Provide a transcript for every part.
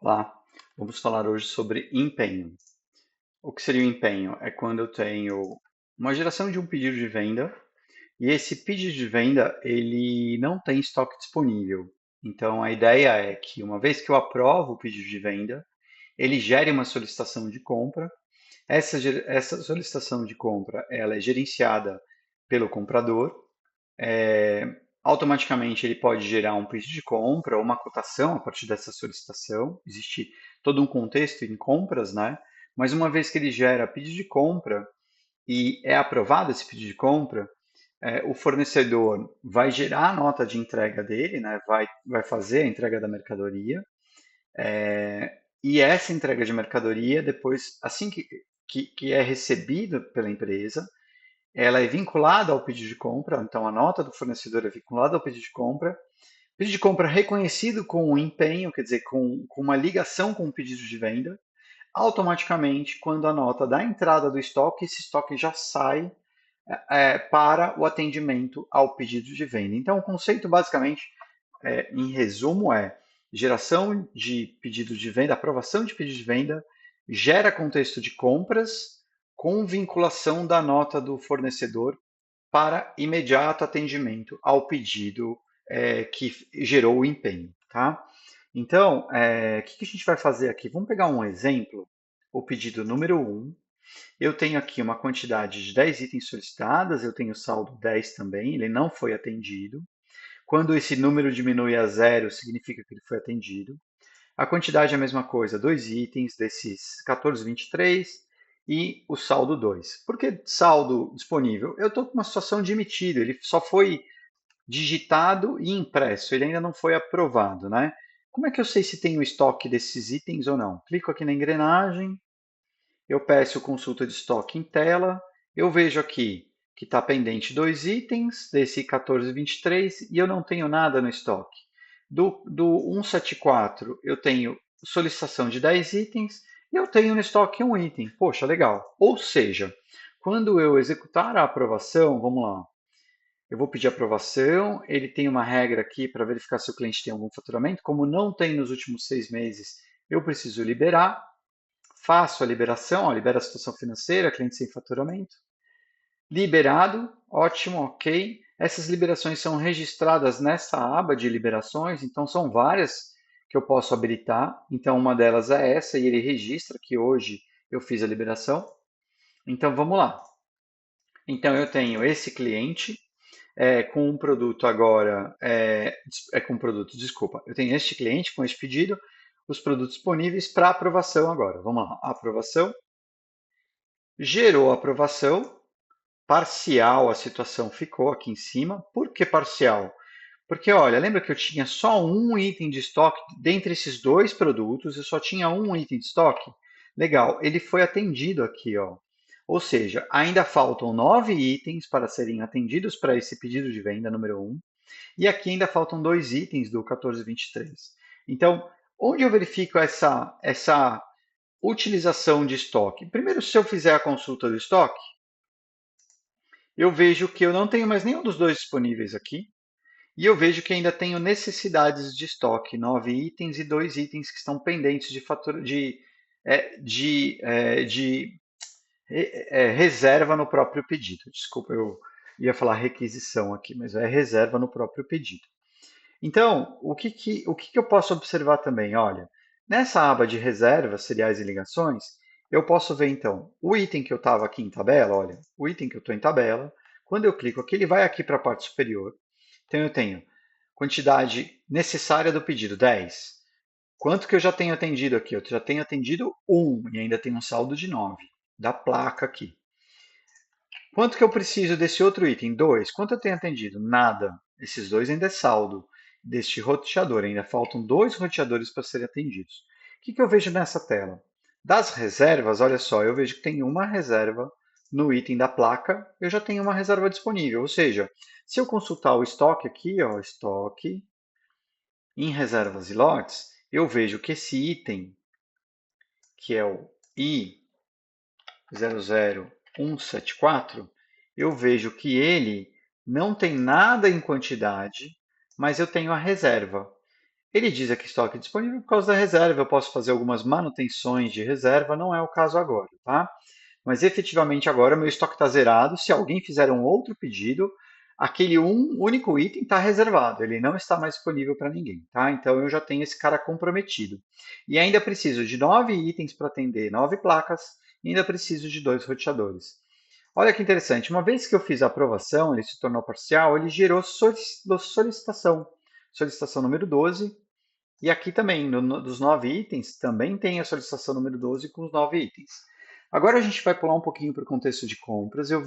Olá, vamos falar hoje sobre empenho. O que seria o empenho? É quando eu tenho uma geração de um pedido de venda e esse pedido de venda ele não tem estoque disponível. Então a ideia é que uma vez que eu aprovo o pedido de venda, ele gere uma solicitação de compra. Essa solicitação de compra ela é gerenciada pelo comprador. Automaticamente ele pode gerar um pedido de compra ou uma cotação a partir dessa solicitação. Existe todo um contexto em compras, né? Mas uma vez que ele gera pedido de compra e é aprovado esse pedido de compra, o fornecedor vai gerar a nota de entrega dele, né? Vai fazer a entrega da mercadoria. E essa entrega de mercadoria, depois, assim que é recebido pela empresa, ela é vinculada ao pedido de compra, então a nota do fornecedor é vinculada ao pedido de compra. Pedido de compra reconhecido com o empenho, quer dizer, com uma ligação com o pedido de venda. Automaticamente, quando a nota da entrada do estoque, esse estoque já sai para o atendimento ao pedido de venda. Então, o conceito, basicamente, em resumo, é geração de pedido de venda, aprovação de pedido de venda, gera contexto de compras com vinculação da nota do fornecedor para imediato atendimento ao pedido que gerou o empenho, tá? Então, o que a gente vai fazer aqui? Vamos pegar um exemplo, o pedido número um. Eu tenho aqui uma quantidade de 10 itens solicitadas, eu tenho saldo 10 também, ele não foi atendido. Quando esse número diminui a zero, significa que ele foi atendido. A quantidade é a mesma coisa, 2 itens desses 14,23 e o saldo 2. Por que saldo disponível? Eu estou com uma situação de emitido, ele só foi digitado e impresso, ele ainda não foi aprovado, né? Como é que eu sei se tem o estoque desses itens ou não? Clico aqui na engrenagem, eu peço consulta de estoque em tela, eu vejo aqui que está pendente 2 itens desse 14,23 e eu não tenho nada no estoque. Do 174 eu tenho solicitação de 10 itens e eu tenho no estoque um item. Poxa, legal. Ou seja, quando eu executar a aprovação, vamos lá, eu vou pedir aprovação, ele tem uma regra aqui para verificar se o cliente tem algum faturamento. Como não tem nos últimos 6 meses, eu preciso liberar. Faço a liberação, ó, libera a situação financeira, cliente sem faturamento. Liberado, ótimo, ok. Essas liberações são registradas nessa aba de liberações, então são várias que eu posso habilitar. Então uma delas é essa e ele registra que hoje eu fiz a liberação. Então vamos lá. Então eu tenho esse cliente com um produto agora, com um produto, desculpa. Eu tenho este cliente com este pedido, os produtos disponíveis para aprovação agora. Vamos lá, aprovação. Gerou a aprovação, parcial a situação ficou aqui em cima. Por que parcial? Porque, olha, lembra que eu tinha só um item de estoque? Dentre esses dois produtos, eu só tinha um item de estoque? Legal, ele foi atendido aqui, ó. Ou seja, ainda faltam 9 itens para serem atendidos para esse pedido de venda número um. E aqui ainda faltam 2 itens do 1423. Então, onde eu verifico essa utilização de estoque? Primeiro, se eu fizer a consulta do estoque, eu vejo que eu não tenho mais nenhum dos dois disponíveis aqui. E eu vejo que ainda tenho necessidades de estoque, 9 itens e 2 itens que estão pendentes de fatura de reserva no próprio pedido. Desculpa, eu ia falar requisição aqui, mas é reserva no próprio pedido. Então, o que eu posso observar também? Olha, nessa aba de reservas, seriais e ligações, eu posso ver então o item que eu estava aqui em tabela, olha, o item que eu estou em tabela, quando eu clico aqui, ele vai aqui para a parte superior. Então eu tenho quantidade necessária do pedido, 10. Quanto que eu já tenho atendido aqui? Eu já tenho atendido 1 e ainda tenho um saldo de 9 da placa aqui. Quanto que eu preciso desse outro item? 2. Quanto eu tenho atendido? Nada. Esses dois ainda é saldo deste roteador. Ainda faltam 2 roteadores para serem atendidos. O que eu vejo nessa tela? Das reservas, olha só, eu vejo que tem uma reserva no item da placa, eu já tenho uma reserva disponível. Ou seja, se eu consultar o estoque aqui, ó, estoque, em reservas e lotes, eu vejo que esse item, que é o I00174, eu vejo que ele não tem nada em quantidade, mas eu tenho a reserva. Ele diz aqui estoque disponível por causa da reserva. Eu posso fazer algumas manutenções de reserva, não é o caso agora, tá? Mas efetivamente agora meu estoque está zerado. Se alguém fizer um outro pedido, aquele único item está reservado, ele não está mais disponível para ninguém, tá? Então eu já tenho esse cara comprometido. E ainda preciso de 9 itens para atender 9 placas, e ainda preciso de 2 roteadores. Olha que interessante, uma vez que eu fiz a aprovação, ele se tornou parcial, ele gerou solicitação. Solicitação número 12, e aqui também, dos 9 itens, também tem a solicitação número 12 com os 9 itens. Agora a gente vai pular um pouquinho para o contexto de compras. Eu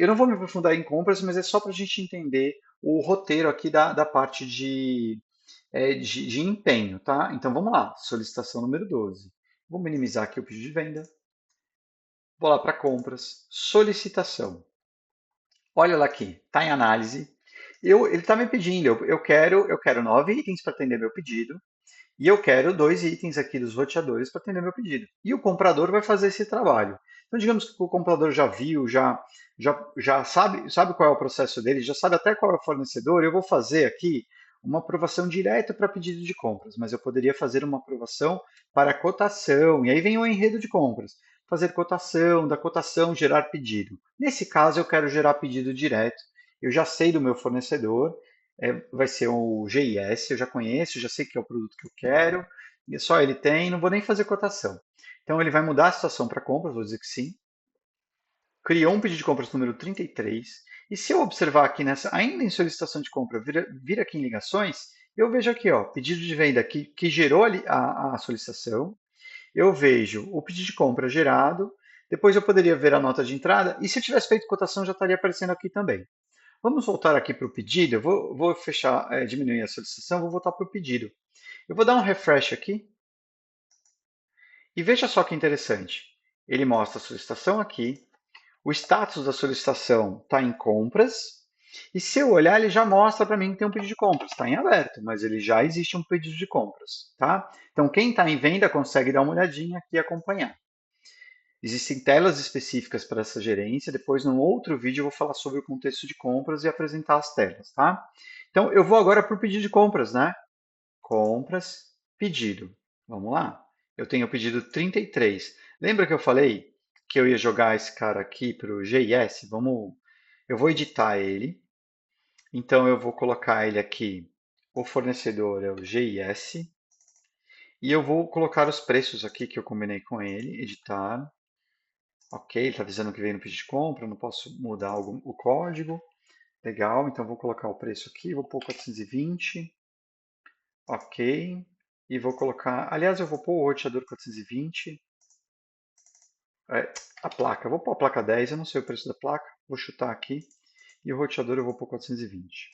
não vou me aprofundar em compras, mas é só para a gente entender o roteiro aqui da parte de empenho, tá? Então vamos lá, solicitação número 12. Vou minimizar aqui o pedido de venda. Vou lá para compras, solicitação. Olha lá aqui, está em análise. Ele está me pedindo, eu quero 9 itens para atender meu pedido. E eu quero 2 itens aqui dos roteadores para atender meu pedido. E o comprador vai fazer esse trabalho. Então, digamos que o comprador já viu, já sabe qual é o processo dele, já sabe até qual é o fornecedor. Eu vou fazer aqui uma aprovação direta para pedido de compras, mas eu poderia fazer uma aprovação para cotação. E aí vem o enredo de compras. Fazer cotação, da cotação gerar pedido. Nesse caso, eu quero gerar pedido direto. Eu já sei do meu fornecedor, vai ser o GIS, eu já conheço, já sei que é o produto que eu quero, e só ele tem, não vou nem fazer cotação. Então ele vai mudar a situação para compras, vou dizer que sim. Criou um pedido de compras número 33. E se eu observar aqui ainda em solicitação de compra, vir aqui em ligações, eu vejo aqui, ó, pedido de venda que gerou a solicitação. Eu vejo o pedido de compra gerado. Depois eu poderia ver a nota de entrada. E se eu tivesse feito cotação, já estaria aparecendo aqui também. Vamos voltar aqui para o pedido. Eu vou fechar, diminuir a solicitação, vou voltar para o pedido. Eu vou dar um refresh aqui e veja só que interessante. Ele mostra a solicitação aqui, o status da solicitação está em compras, e se eu olhar, ele já mostra para mim que tem um pedido de compras. Está em aberto, mas ele já existe um pedido de compras, tá? Então, quem está em venda consegue dar uma olhadinha aqui e acompanhar. Existem telas específicas para essa gerência. Depois, num outro vídeo, eu vou falar sobre o contexto de compras e apresentar as telas, tá? Então, eu vou agora para o pedido de compras, né? Compras, pedido. Vamos lá. Eu tenho o pedido 33. Lembra que eu falei que eu ia jogar esse cara aqui para o GIS? Eu vou editar ele. Então, eu vou colocar ele aqui. O fornecedor é o GIS. E eu vou colocar os preços aqui que eu combinei com ele. Editar. Ok, ele está avisando que veio no pedido de compra, não posso mudar o código. Legal, então vou colocar o preço aqui, vou pôr 420. Ok, e vou colocar, aliás, eu vou pôr o roteador 420. A placa, vou pôr a placa 10, eu não sei o preço da placa, vou chutar aqui. E o roteador eu vou pôr 420.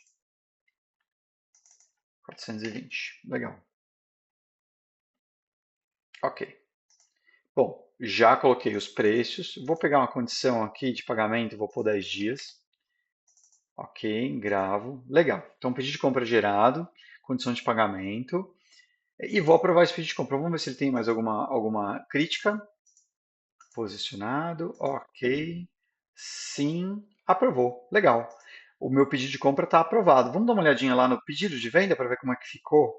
420, legal. Ok. Bom, já coloquei os preços. Vou pegar uma condição aqui de pagamento, vou pôr 10 dias. Ok, gravo. Legal. Então, pedido de compra gerado, condição de pagamento. E vou aprovar esse pedido de compra. Vamos ver se ele tem mais alguma crítica. Posicionado. Ok. Sim. Aprovou. Legal. O meu pedido de compra está aprovado. Vamos dar uma olhadinha lá no pedido de venda para ver como é que ficou.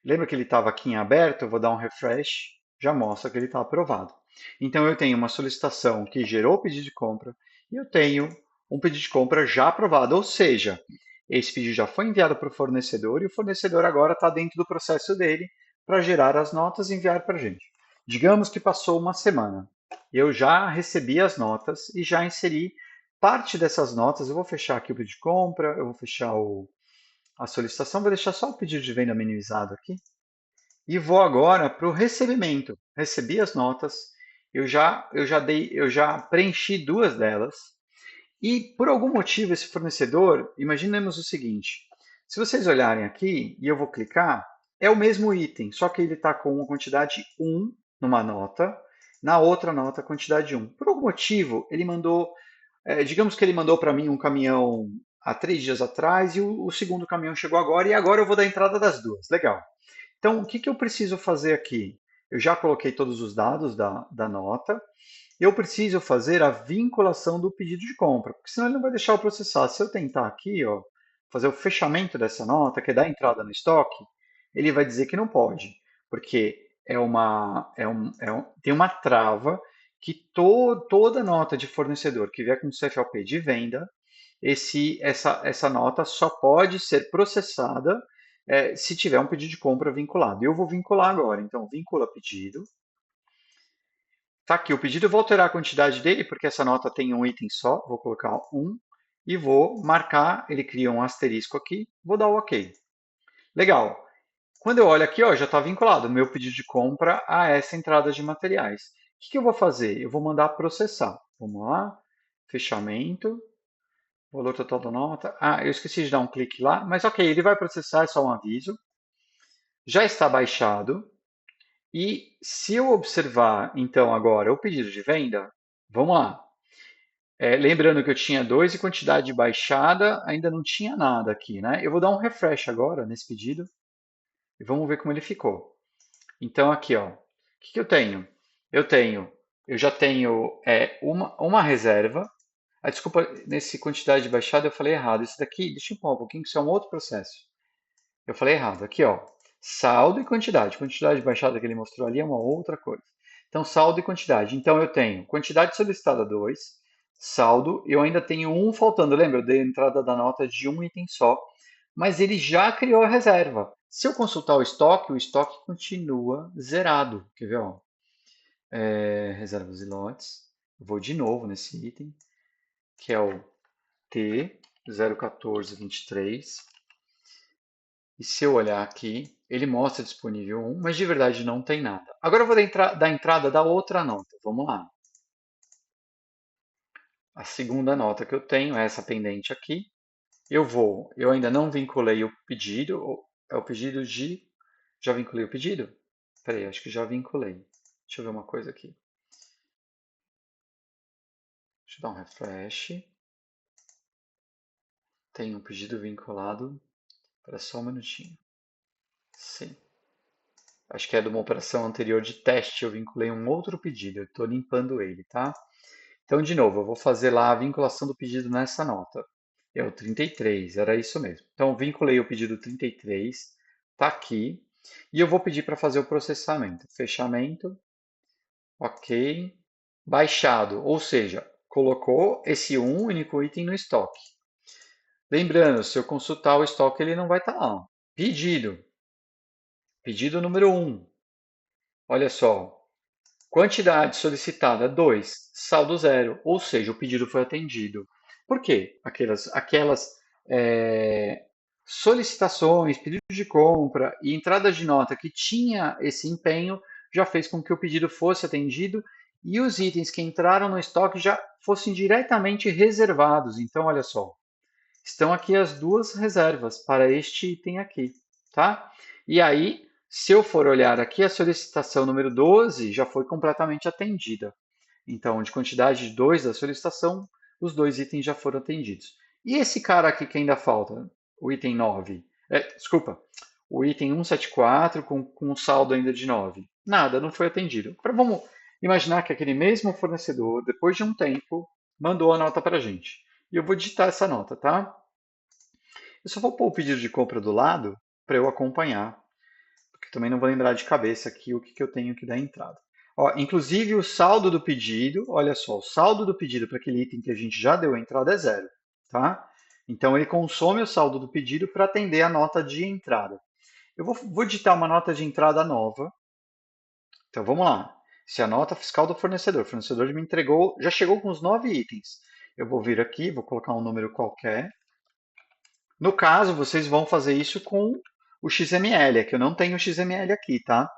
Lembra que ele estava aqui em aberto? Eu vou dar um refresh. Já mostra que ele está aprovado. Então, eu tenho uma solicitação que gerou o pedido de compra e eu tenho um pedido de compra já aprovado. Ou seja, esse pedido já foi enviado para o fornecedor e o fornecedor agora está dentro do processo dele para gerar as notas e enviar para a gente. Digamos que passou uma semana. Eu já recebi as notas e já inseri parte dessas notas. Eu vou fechar aqui o pedido de compra, eu vou fechar a solicitação, vou deixar só o pedido de venda minimizado aqui. E vou agora para o recebimento. Recebi as notas, eu já preenchi 2 delas. E por algum motivo esse fornecedor, imaginemos o seguinte: se vocês olharem aqui e eu vou clicar, é o mesmo item, só que ele está com uma quantidade 1 numa nota, na outra nota quantidade 1. Por algum motivo ele mandou, digamos que ele mandou para mim um caminhão há 3 dias atrás e o segundo caminhão chegou agora e agora eu vou dar a entrada das duas. Legal. Então, o que eu preciso fazer aqui? Eu já coloquei todos os dados da nota. Eu preciso fazer a vinculação do pedido de compra, porque senão ele não vai deixar eu processar. Se eu tentar aqui, ó, fazer o fechamento dessa nota, que é dar entrada no estoque, ele vai dizer que não pode, porque tem uma trava que toda nota de fornecedor que vier com CFOP de venda, essa nota só pode ser processada se tiver um pedido de compra vinculado. E eu vou vincular agora. Então, vincula pedido. Tá aqui o pedido, eu vou alterar a quantidade dele, porque essa nota tem um item só. Vou colocar 1 e vou marcar. Ele cria um asterisco aqui. Vou dar o OK. Legal. Quando eu olho aqui, ó, já está vinculado o meu pedido de compra a essa entrada de materiais. O que eu vou fazer? Eu vou mandar processar. Vamos lá. Fechamento. Valor total da nota. Ah, eu esqueci de dar um clique lá, mas ok, ele vai processar, é só um aviso. Já está baixado. E se eu observar, então, agora o pedido de venda, vamos lá. Lembrando que eu tinha 2 e quantidade de baixada, ainda não tinha nada aqui, né? Eu vou dar um refresh agora nesse pedido e vamos ver como ele ficou. Então, aqui, ó, o que eu tenho? Eu já tenho uma reserva. Ah, desculpa, nesse quantidade de baixada eu falei errado. Esse daqui, deixa eu empurrar um pouquinho, que isso é um outro processo. Eu falei errado. Aqui, ó, saldo e quantidade. Quantidade de baixada que ele mostrou ali é uma outra coisa. Então, saldo e quantidade. Então, eu tenho quantidade solicitada 2, saldo, eu ainda tenho um faltando. Lembra, eu dei a entrada da nota de um item só, mas ele já criou a reserva. Se eu consultar o estoque continua zerado. Quer ver, ó? Reservas e lotes. Eu vou de novo nesse item, que é o T01423. E se eu olhar aqui, ele mostra disponível 1, mas de verdade não tem nada. Agora eu vou dar entrada da outra nota. Vamos lá. A segunda nota que eu tenho é essa pendente aqui. Eu ainda não vinculei o pedido. É o pedido de... Já vinculei o pedido? Peraí, acho que já vinculei. Deixa eu ver uma coisa aqui. Deixa eu dar um refresh. Tem um pedido vinculado. Espera só um minutinho. Sim. Acho que é de uma operação anterior de teste. Eu vinculei um outro pedido. Eu estou limpando ele, tá? Então, de novo, eu vou fazer lá a vinculação do pedido nessa nota. É o 33, era isso mesmo. Então, vinculei o pedido 33, está aqui. E eu vou pedir para fazer o processamento. Fechamento, ok. Baixado, ou seja, colocou esse único item no estoque. Lembrando, se eu consultar o estoque, ele não vai estar lá. Pedido. Pedido número 1. Olha só. Quantidade solicitada 2, saldo zero, ou seja, o pedido foi atendido. Por quê? Aquelas solicitações, pedidos de compra e entrada de nota que tinha esse empenho já fez com que o pedido fosse atendido e os itens que entraram no estoque já fossem diretamente reservados. Então, olha só, estão aqui as duas reservas para este item aqui, tá? E aí, se eu for olhar aqui, a solicitação número 12 já foi completamente atendida. Então, de quantidade de 2 da solicitação, os dois itens já foram atendidos. E esse cara aqui que ainda falta, o item 9, desculpa, o item 174 com um saldo ainda de 9. Nada, não foi atendido. Vamos imaginar que aquele mesmo fornecedor, depois de um tempo, mandou a nota para a gente. E eu vou digitar essa nota, tá? Eu só vou pôr o pedido de compra do lado para eu acompanhar, porque também não vou lembrar de cabeça aqui o que eu tenho que dar entrada. Ó, inclusive o saldo do pedido, olha só, o saldo do pedido para aquele item que a gente já deu a entrada é zero, tá? Então ele consome o saldo do pedido para atender a nota de entrada. Eu vou digitar uma nota de entrada nova. Então vamos lá. Se a nota fiscal do fornecedor, o fornecedor me entregou, já chegou com os 9 itens. Eu vou vir aqui, vou colocar um número qualquer. No caso, vocês vão fazer isso com o XML, é que eu não tenho o XML aqui, tá?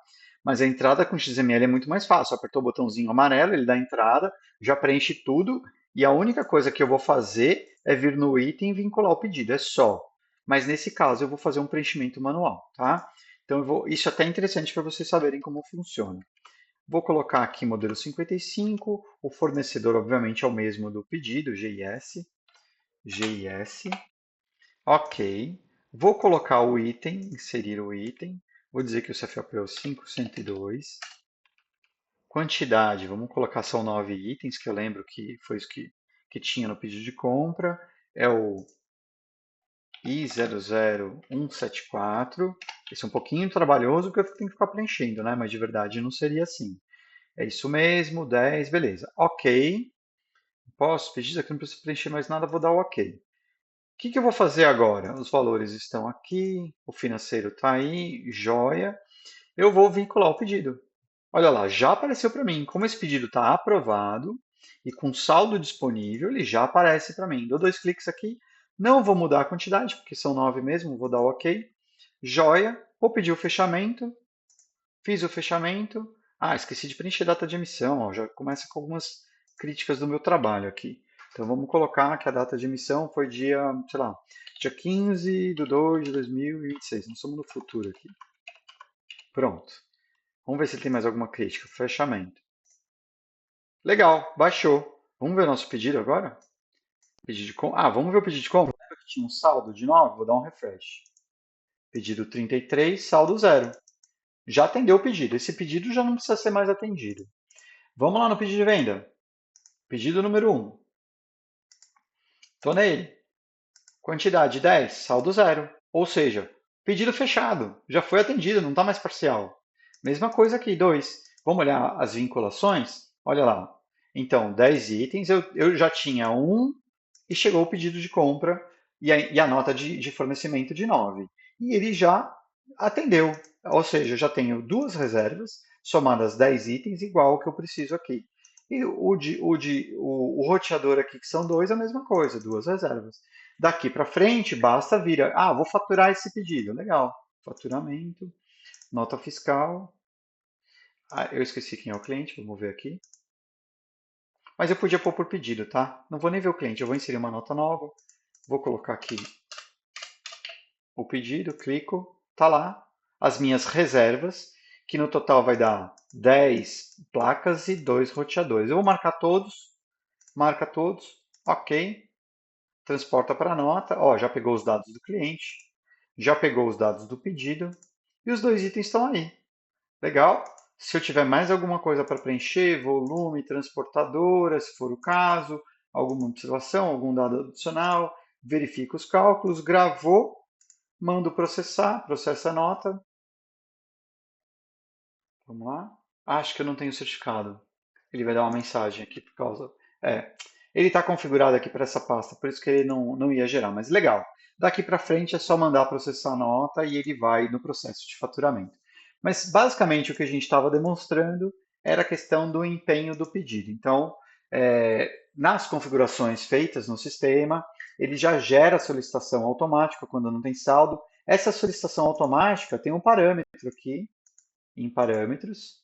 Mas a entrada com XML é muito mais fácil. Apertou o botãozinho amarelo, ele dá entrada, já preenche tudo, e a única coisa que eu vou fazer é vir no item e vincular o pedido, é só. Mas nesse caso eu vou fazer um preenchimento manual, tá? Então isso é até interessante para vocês saberem como funciona. Vou colocar aqui modelo 55, o fornecedor obviamente é o mesmo do pedido, GIS, GIS. Ok. Vou colocar o item, inserir o item. Vou dizer que o CFOP é o 5102. Quantidade, vamos colocar só 9 itens, que eu lembro que foi isso que tinha no pedido de compra. É o I00174. Esse é um pouquinho trabalhoso porque eu tenho que ficar preenchendo, né? Mas de verdade não seria assim. É isso mesmo, 10, beleza. Ok. Posso pedir aqui, não preciso preencher mais nada, vou dar o ok. O que que eu vou fazer agora? Os valores estão aqui, o financeiro está aí, joia. Eu vou vincular o pedido. Olha lá, já apareceu para mim. Como esse pedido está aprovado e com saldo disponível, ele já aparece para mim. Dou dois cliques aqui, não vou mudar a quantidade, porque são 9 mesmo, vou dar o OK. Joia, vou pedir o fechamento, fiz o fechamento. Ah, esqueci de preencher data de emissão, ó, já começa com algumas críticas do meu trabalho aqui. Então vamos colocar que a data de emissão foi dia, sei lá, dia 15 de 2 de 2026. Nós estamos no futuro aqui. Pronto. Vamos ver se tem mais alguma crítica. Fechamento. Legal, baixou. Vamos ver o nosso pedido agora? Pedido de compra. Ah, vamos ver o pedido de compra. Lembra que tinha um saldo de 9? Vou dar um refresh. Pedido 33, saldo zero. Já atendeu o pedido. Esse pedido já não precisa ser mais atendido. Vamos lá no pedido de venda. Pedido número 1. Estou nele. Quantidade 10, saldo zero. Ou seja, pedido fechado. Já foi atendido, não está mais parcial. Mesma coisa aqui, 2. Vamos olhar as vinculações? Olha lá. Então, 10 itens, eu já tinha um e chegou o pedido de compra e a nota de fornecimento de 9. E ele já atendeu. Ou seja, eu já tenho duas reservas, somadas 10 itens, igual ao que eu preciso aqui. E o roteador aqui, que são dois, é a mesma coisa, duas reservas. Daqui para frente, basta vir. Vou faturar esse pedido. Legal. Faturamento, nota fiscal. Ah, eu esqueci quem é o cliente, vamos ver aqui. Mas eu podia pôr por pedido, tá? Não vou nem ver o cliente, eu vou inserir uma nota nova. Vou colocar aqui o pedido, clico, tá lá. As minhas reservas, que no total vai dar 10 placas e 2 roteadores. Eu vou marcar todos, marca todos, ok. Transporta para a nota, ó, já pegou os dados do cliente, já pegou os dados do pedido e os dois itens estão aí. Legal? Se eu tiver mais alguma coisa para preencher, volume, transportadora, se for o caso, alguma observação, algum dado adicional, verifico os cálculos, gravou, mando processar, processa a nota. Vamos lá. Acho que eu não tenho certificado. Ele vai dar uma mensagem aqui por causa. É, ele está configurado aqui para essa pasta, por isso que ele não ia gerar, mas legal. Daqui para frente é só mandar processar a nota e ele vai no processo de faturamento. Mas basicamente o que a gente estava demonstrando era a questão do empenho do pedido. Então, nas configurações feitas no sistema, ele já gera a solicitação automática quando não tem saldo. Essa solicitação automática tem um parâmetro aqui, em parâmetros,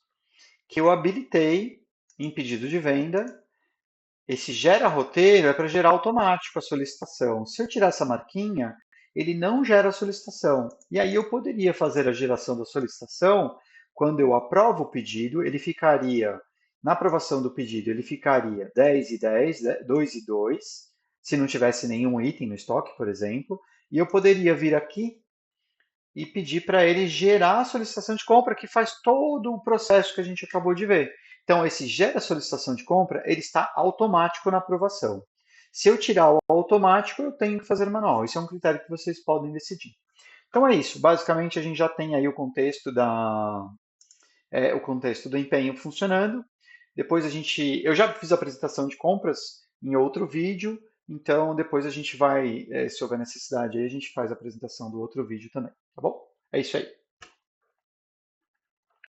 que eu habilitei em pedido de venda. Esse gera roteiro é para gerar automático a solicitação. Se eu tirar essa marquinha, ele não gera a solicitação. E aí eu poderia fazer a geração da solicitação quando eu aprovo o pedido, ele ficaria, na aprovação do pedido, ele ficaria 10 e 10, 2 e 2, se não tivesse nenhum item no estoque, por exemplo, e eu poderia vir aqui e pedir para ele gerar a solicitação de compra, que faz todo o processo que a gente acabou de ver. Então, esse gera solicitação de compra, ele está automático na aprovação. Se eu tirar o automático, eu tenho que fazer manual. Isso é um critério que vocês podem decidir. Então é isso. Basicamente, a gente já tem aí o contexto do empenho funcionando. Depois eu já fiz a apresentação de compras em outro vídeo, então depois a gente vai, se houver necessidade, aí a gente faz a apresentação do outro vídeo também, tá bom? É isso aí.